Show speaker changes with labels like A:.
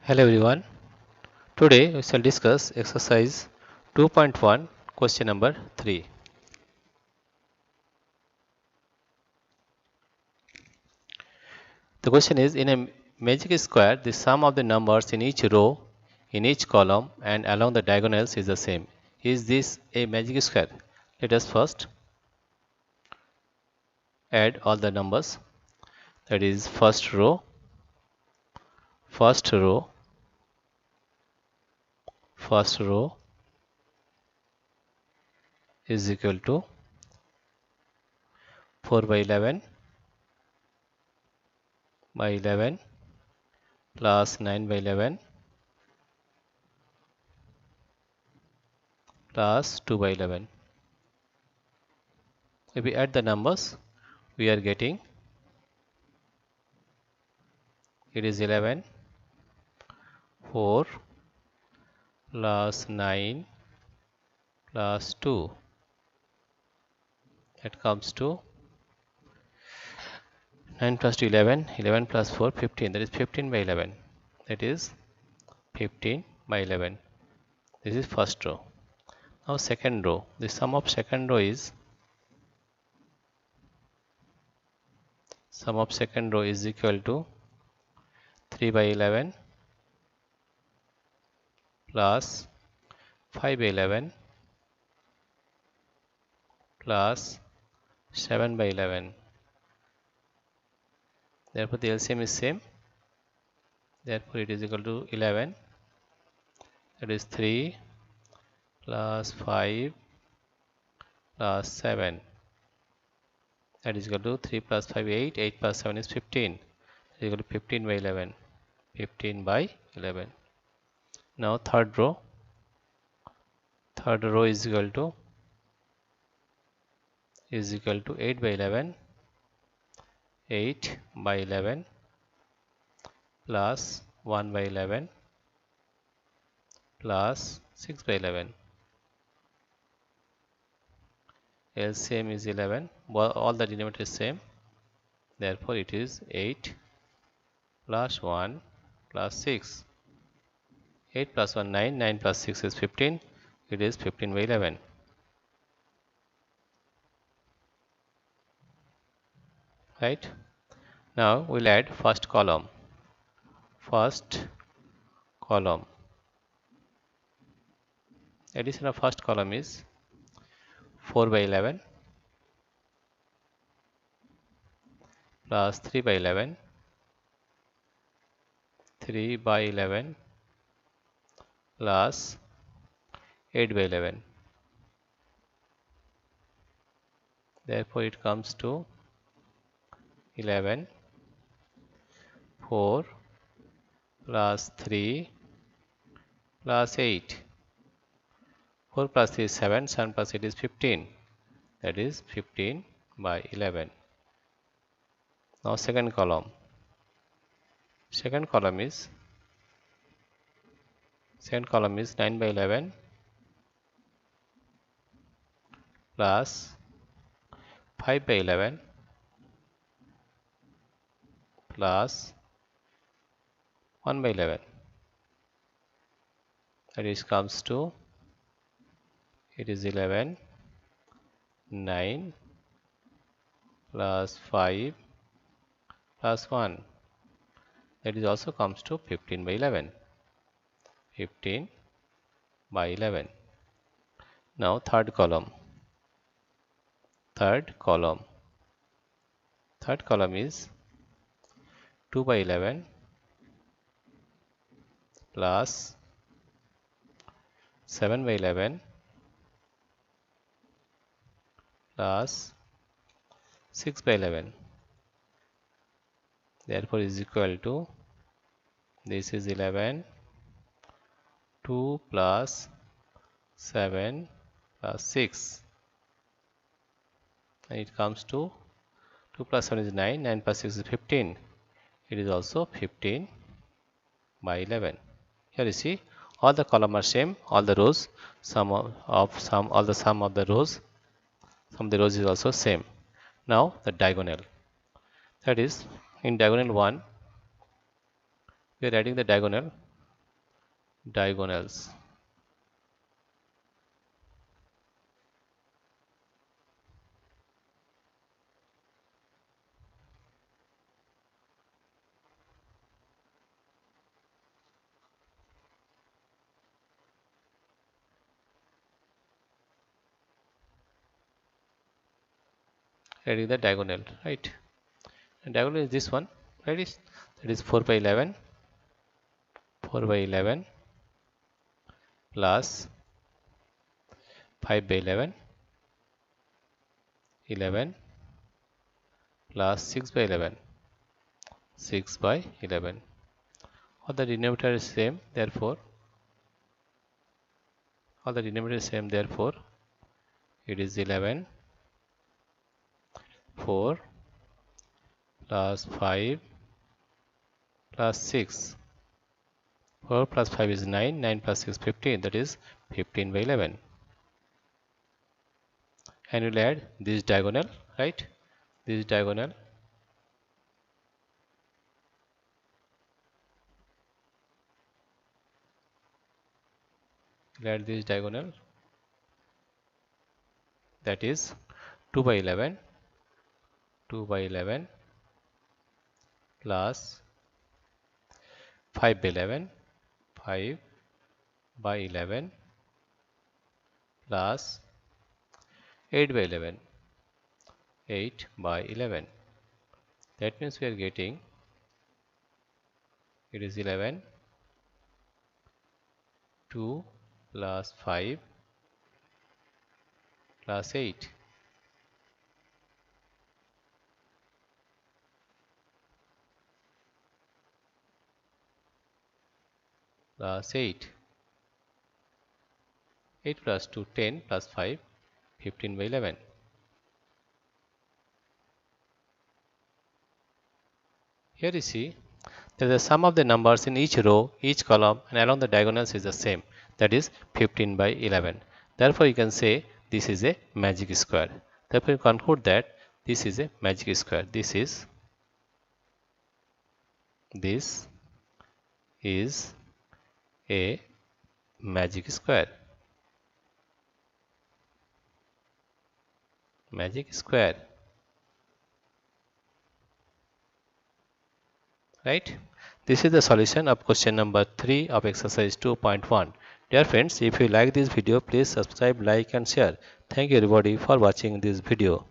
A: Hello everyone. Today we shall discuss exercise 2.1 question number 3. The question is, in a magic square the sum of the numbers in each row, in each column and along the diagonals is the same. Is this a magic square? Let us first add all the numbers. That is first row is equal to 4 by 11 plus 9 by 11 plus 2 by 11. If we add the numbers, we are getting it is 11, 4 plus 9 plus 2. That comes to 9 plus 2, 11, 11 plus 4, 15. That is 15 by 11. That is 15 by 11. This is first row. Now second row. The sum of second row is equal to 3 by 11 plus 5 by 11 plus 7 by 11. Therefore the LCM is same. Therefore it is equal to 11. That is 3 plus 5 plus 7. That is equal to 3 plus 5, 8. 8 plus 7 is 15. That is equal to 15 by 11. 15 by 11. Now third row. Third row is equal to 8 by 11. 8 by 11 plus 1 by 11 plus 6 by 11. LCM is 11. All the denominator is same. Therefore it is 8 plus 1 plus 6. 8 plus 1, 9. 9 plus 6 is 15. It is 15 by 11. Right? Now we'll add first column. Addition of first column is 4 by 11 plus 3 by 11, 3 by 11 plus 8 by 11. Therefore it comes to 11, 4 plus 3 plus 8. 4 plus 3 is 7, 7 plus 8 is 15. That is 15 by 11. Now second column. Second column is 9 by 11 plus 5 by 11 plus 1 by 11. That is comes to it is 11, 9 plus 5 plus 1. That is also comes to 15 by 11. 15 by 11. Now third column. Third column is 2 by 11 plus 7 by 11 plus 6 by 11. Therefore is equal to, this is 11, 2 plus 7 plus 6. And it comes to 2 plus 7 is 9, 9 plus 6 is 15. It is also 15 by 11. Here you see all the columns are same, all the rows, all the sum of the rows, sum of the rows is also same. Now the diagonal. That is, in diagonal 1 we are adding the diagonal diagonals. Adding the diagonal, right? And diagonal is this one, right? That is 4 by 11, 4 by 11 plus 5 by 11, 11 plus 6 by 11, 6 by 11. All the denominator is same, therefore it is 11, 4 plus 5 plus 6. 4 plus 5 is 9, 9 plus 6 15, that is 15 by 11. And we'll add this diagonal, right? This diagonal, we'll add this diagonal, that is 2 by 11, 2 by 11 plus 5 by 11, 5 by 11 plus 8 by 11, 8 by 11. That means we are getting, it is 11, 2 plus 5 plus 8. Plus 8. 8 plus 2, 10 plus 5, 15 by 11. Here you see that the sum of the numbers in each row, each column and along the diagonals is the same, that is 15 by 11. Therefore you can say this is a magic square. Therefore you conclude that this is a magic square. This is a magic square. Magic square. Right? This is the solution of question number 3 of exercise 2.1. Dear friends, if you like this video, please subscribe, like and share. Thank you everybody for watching this video.